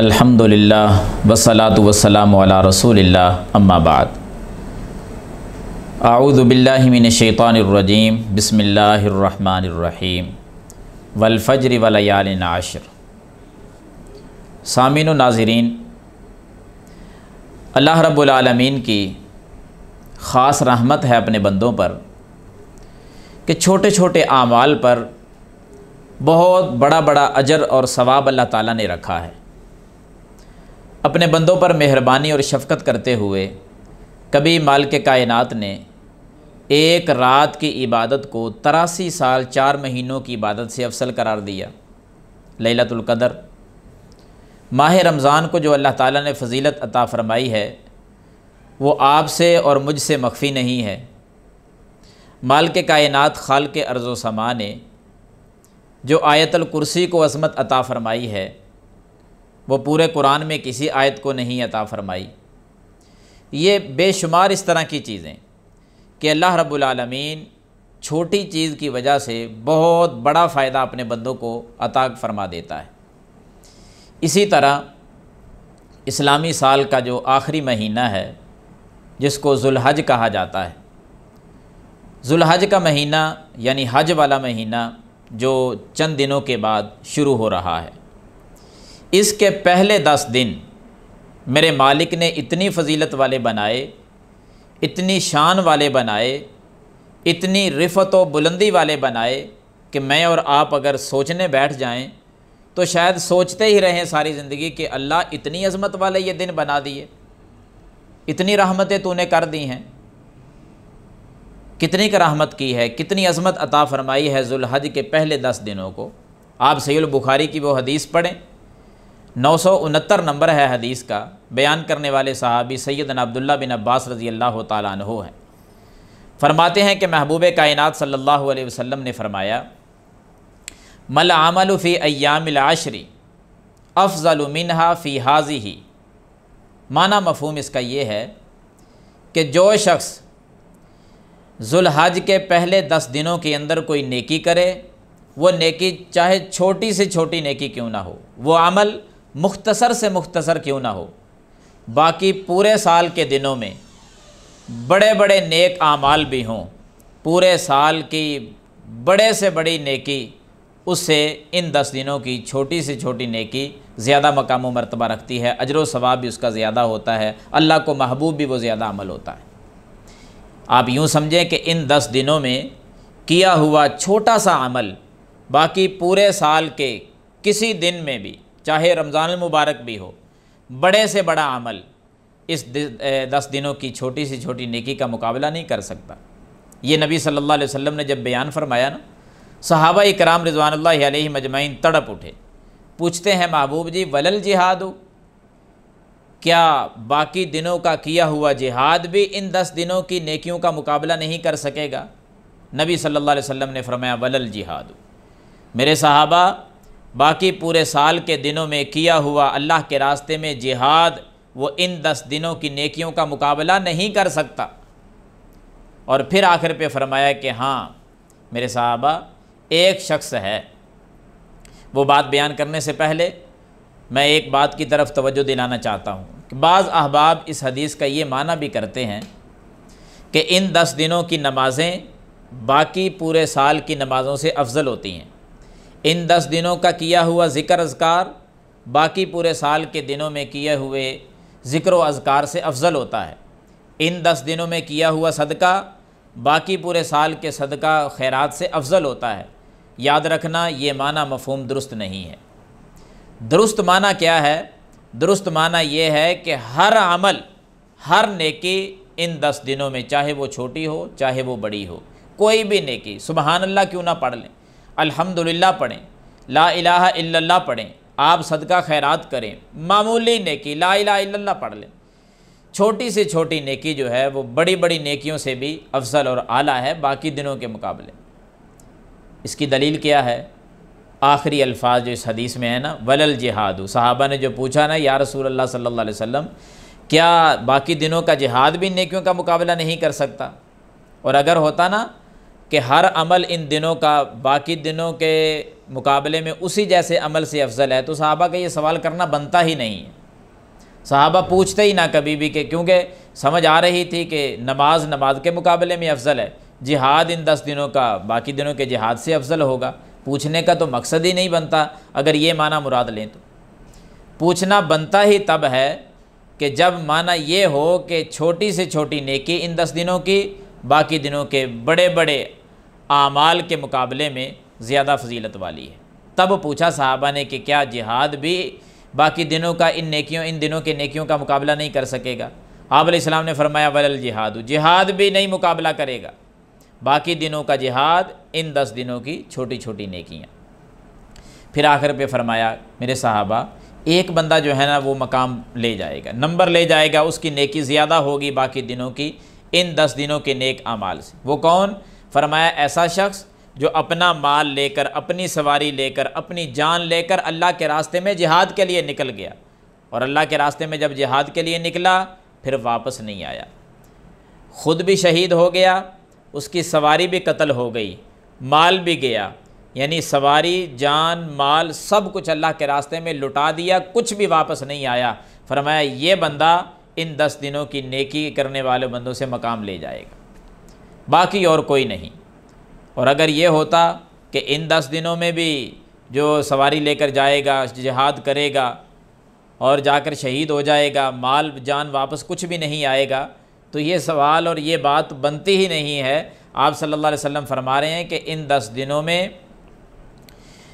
अल्हम्दुलिल्लाह वस्सलातु वस्सलामु अला रसूलिल्लाह अम्मा बाद। अऊज़ु बिल्लाहि मिनश शैतानिर रजीम बिस्मिल्लाहिर रहमानिर रहीम वल फज्र व लयालिन आश्र। सामीन व नाज़रीन, अल्लाह रब्बुल आलमीन की ख़ास रहमत है अपने बंदों पर कि छोटे छोटे आमाल पर बहुत बड़ा बड़ा अजर और सवाब अल्लाह ताला ने रखा है। अपने बंदों पर मेहरबानी और शफ़क़त करते हुए कभी मालिक कायनात ने एक रात की इबादत को 83 साल 4 महीनों की इबादत से अफसल करार दिया। लैलतुल क़द्र माह रमज़ान को जो अल्लाह ताला ने फ़जीलत अता फ़रमाई है वो आपसे और मुझसे मख्फ़ी नहीं है। मालिक कायनात खालिक़ अर्ज़ व समा ने जो आयतुल कुर्सी को अज़मत अता फ़रमाई है वो पूरे कुरान में किसी आयत को नहीं अता फ़रमाई। ये बेशुमार इस तरह की चीज़ें कि अल्लाह रब्बुल आलमीन छोटी चीज़ की वजह से बहुत बड़ा फ़ायदा अपने बंदों को अता फ़रमा देता है। इसी तरह इस्लामी साल का जो आखिरी महीना है जिसको ज़ुल्हज कहा जाता है, ज़ुल्हज का महीना यानी हज वाला महीना जो चंद दिनों के बाद शुरू हो रहा है, इसके पहले 10 दिन मेरे मालिक ने इतनी फ़जीलत वाले बनाए, इतनी शान वाले बनाए, इतनी रिफ़त व बुलंदी वाले बनाए कि मैं और आप अगर सोचने बैठ जाएं तो शायद सोचते ही रहें सारी ज़िंदगी कि अल्लाह इतनी अज़मत वाले ये दिन बना दिए, इतनी रहमतें तूने कर दी हैं, कितनी का रहमत की है, कितनी अज़मत अता फ़रमाई है ज़ुल्हज के पहले 10 दिनों को। आप सहीह बुखारी की वो हदीस पढ़ें, 969 नंबर है हदीस का। बयान करने वाले सहाबी सैयदना अब्दुल्लाह बिन अब्बास रज़ी अल्लाह ताला अन्हु हैं। फ़रमाते हैं कि महबूब कायनात सल्लल्लाहु अलैहि वसल्लम ने फ़रमाया, मल अमलु फ़ी अय्यामिल आशरी अफ़ज़लु मिन्हा फ़ी हाज़िही। माना मफ़हूम इसका ये है कि जो शख्स ज़ुल्हज के पहले 10 दिनों के अंदर कोई नेकी करे, वो नेकी चाहे छोटी से छोटी नेकी क्यों ना हो, वो अमल मुख्तसर से मुख्तसर क्यों ना हो, बाकी पूरे साल के दिनों में बड़े बड़े नेक आमाल भी हों, पूरे साल की बड़े से बड़ी नेकी उससे इन 10 दिनों की छोटी से छोटी नेकी ज़्यादा मकाम व मर्तबा रखती है। अजर व सवाब भी उसका ज़्यादा होता है, अल्लाह को महबूब भी वो ज़्यादा अमल होता है। आप यूँ समझें कि इन 10 दिनों में किया हुआ छोटा सा अमल बाकी पूरे साल के किसी दिन में भी, चाहे रमज़ान मुबारक भी हो, बड़े से बड़ा अमल इस 10 दिनों की छोटी से छोटी नेकी का मुकाबला नहीं कर सकता। ये नबी सल्लल्लाहु अलैहि वसल्लम ने जब बयान फरमाया ना, सहाबा इकराम रिज़वानुल्लाहि अलैहिम अजमईन तड़प उठे। पूछते हैं महबूब जी वलल जिहाद, क्या बाकी दिनों का किया हुआ जिहाद भी इन 10 दिनों की नेकियों का मुकाबला नहीं कर सकेगा? नबी सल्लल्लाहु अलैहि वसल्लम ने फरमाया वलल जिहाद। मेरे सहाबा, बाकी पूरे साल के दिनों में किया हुआ अल्लाह के रास्ते में जिहाद वो इन 10 दिनों की नेकियों का मुकाबला नहीं कर सकता। और फिर आखिर पे फरमाया कि हाँ मेरे सहाबा, एक शख्स है। वो बात बयान करने से पहले मैं एक बात की तरफ तवज्जो दिलाना चाहता हूँ कि बाज़ अहबाब इस हदीस का ये माना भी करते हैं कि इन 10 दिनों की नमाज़ें बाकी पूरे साल की नमाज़ों से अफजल होती हैं। इन 10 दिनों का किया हुआ ज़िक्र अज़कार बाकी पूरे साल के दिनों में किए हुए ज़िक्र व अज़कार से अफजल होता है। इन 10 दिनों में किया हुआ सदका बाकी पूरे साल के सदका खैरात से अफजल होता है। याद रखना, ये माना मफ़हूम दुरुस्त नहीं है। दुरुस्त माना क्या है? दुरुस्त माना ये है कि हर अमल, हर नेकी इन 10 दिनों में, चाहे वो छोटी हो चाहे वो बड़ी हो, कोई भी नेकी, सुबहान अल्लाह क्यों ना पढ़ लें, अल्हम्दुलिल्लाह पढ़ें, ला इलाहा इल्लल्लाह पढ़ें, आप सदका खैरात करें, मामूली नेकी ला इलाहा इल्लल्लाह पढ़ लें, छोटी से छोटी नेकी जो है वो बड़ी बड़ी नेकियों से भी अफजल और आला है बाकी दिनों के मुकाबले। इसकी दलील क्या है? आखिरी अल्फाज जो इस हदीस में है ना, वलल जिहाद। सहाबा ने जो पूछा ना, या रसूल अल्लाह सल्लल्लाहु अलैहि वसल्लम, क्या बाकी दिनों का जिहाद भी नेकियों का मुकाबला नहीं कर सकता? और अगर होता ना कि हर अमल इन दिनों का बाकी दिनों के मुकाबले में उसी जैसे अमल से अफजल है, तो सहाबा का ये सवाल करना बनता ही नहीं है। सहाबा पूछते ही ना कभी भी, कि क्योंकि समझ आ रही थी कि नमाज के मुकाबले में अफजल है, जिहाद इन 10 दिनों का बाकी दिनों के जिहाद से अफजल होगा। पूछने का तो मकसद ही नहीं बनता अगर ये माना मुराद लें तो। पूछना बनता ही तब है कि जब माना ये हो कि छोटी से छोटी नेकी इन 10 दिनों की बाकी दिनों के बड़े बड़े आमाल के मुकाबले में ज़्यादा फजीलत वाली है। तब पूछा सहाबा ने कि क्या जिहाद भी बाकी दिनों का इन दिनों के नेकियों का मुकाबला नहीं कर सकेगा? आप अलैहिस्सलाम ने फरमाया वलल जिहाद, जिहाद भी नहीं मुकाबला करेगा बाकी दिनों का जिहाद, इन 10 दिनों की छोटी छोटी नेकियां। फिर आखिर पे फरमाया मेरे सहाबा, एक बंदा जो है ना वो मकाम ले जाएगा, नंबर ले जाएगा, उसकी नेकी ज़्यादा होगी बाकी दिनों की इन 10 दिनों के नेक अमाल से। वो कौन? फरमाया ऐसा शख्स जो अपना माल लेकर, अपनी सवारी लेकर, अपनी जान लेकर अल्लाह के रास्ते में जिहाद के लिए निकल गया, और अल्लाह के रास्ते में जब जिहाद के लिए निकला फिर वापस नहीं आया, ख़ुद भी शहीद हो गया, उसकी सवारी भी कत्ल हो गई, माल भी गया, यानी सवारी, जान, माल सब कुछ अल्लाह के रास्ते में लुटा दिया, कुछ भी वापस नहीं आया। फरमाया ये बंदा इन 10 दिनों की नेकी करने वाले बंदों से मकाम ले जाएगा, बाकी और कोई नहीं। और अगर ये होता कि इन 10 दिनों में भी जो सवारी लेकर जाएगा, जिहाद करेगा और जाकर शहीद हो जाएगा, माल जान वापस कुछ भी नहीं आएगा, तो ये सवाल और ये बात बनती ही नहीं है। आप सल्लल्लाहु अलैहि वसल्लम फरमा रहे हैं कि इन 10 दिनों में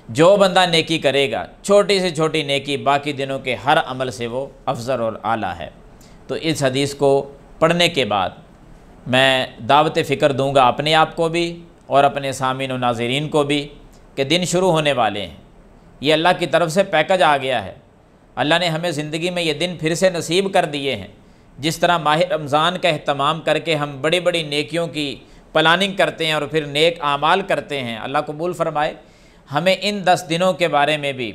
जो बंदा नेकी करेगा, छोटी से छोटी नेकी, बाकी दिनों के हर अमल से वो अफजल और आला है। तो इस हदीस को पढ़ने के बाद मैं दावत फ़िक्र दूंगा अपने आप को भी और अपने सामीन और नाज़रीन को भी कि दिन शुरू होने वाले हैं। ये अल्लाह की तरफ से पैकेज आ गया है। अल्लाह ने हमें ज़िंदगी में ये दिन फिर से नसीब कर दिए हैं। जिस तरह माह रमज़ान का अहतमाम करके हम बड़ी बड़ी नेकियों की प्लानिंग करते हैं और फिर नेक आमाल करते हैं, अल्लाह कबूल फरमाए, हमें इन 10 दिनों के बारे में भी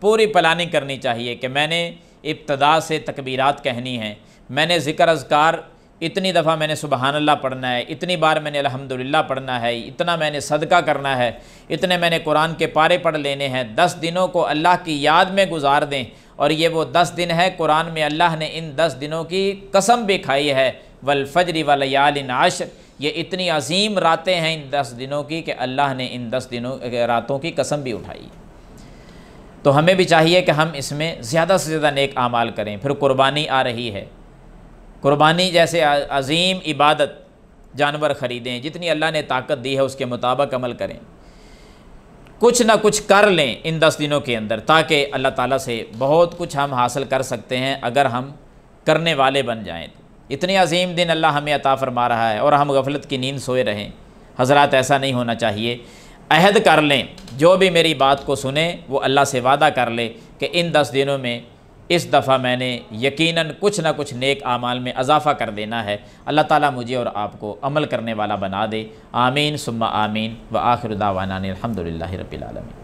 पूरी प्लानिंग करनी चाहिए कि मैंने इब्तदा से तकबीरात कहनी है, मैंने ज़िक्र अज़कार इतनी दफ़ा मैंने सुबहान अल्लाह पढ़ना है, इतनी बार मैंने अल्हम्दुलिल्लाह पढ़ना है, इतना मैंने सदका करना है, इतने मैंने कुरान के पारे पढ़ लेने हैं। 10 दिनों को अल्लाह की याद में गुजार दें। और ये वो 10 दिन है, कुरान में अल्लाह ने इन 10 दिनों की कसम भी खाई है, वल फज्र व लयालिन आश्र। ये इतनी अजीम रातें हैं इन 10 दिनों की कि अल्लाह ने इन 10 दिनों रातों की कसम भी उठाई। तो हमें भी चाहिए कि हम इसमें ज़्यादा से ज़्यादा नेक आमाल करें। फिर कुर्बानी आ रही है, कुर्बानी जैसे अजीम इबादत, जानवर ख़रीदें, जितनी अल्लाह ने ताकत दी है उसके मुताबिक अमल करें, कुछ ना कुछ कर लें इन 10 दिनों के अंदर, ताकि अल्लाह ताला से बहुत कुछ हम हासिल कर सकते हैं अगर हम करने वाले बन जाएं। इतने अजीम दिन अल्लाह हमें अता फरमा रहा है और हम गफलत की नींद सोए रहें। हज़रात, ऐसा नहीं होना चाहिए। अहद कर लें, जो भी मेरी बात को सुने वो अल्लाह से वादा कर ले कि इन 10 दिनों में इस दफ़ा मैंने यकीनन कुछ ना कुछ नेक आमाल में इजाफ़ा कर देना है। अल्लाह ताला मुझे और आपको अमल करने वाला बना दे। आमीन सुम्मा आमीन। व आखिर दावाना अनिल हम्दुलिल्लाहि रब्बिल आलमीन।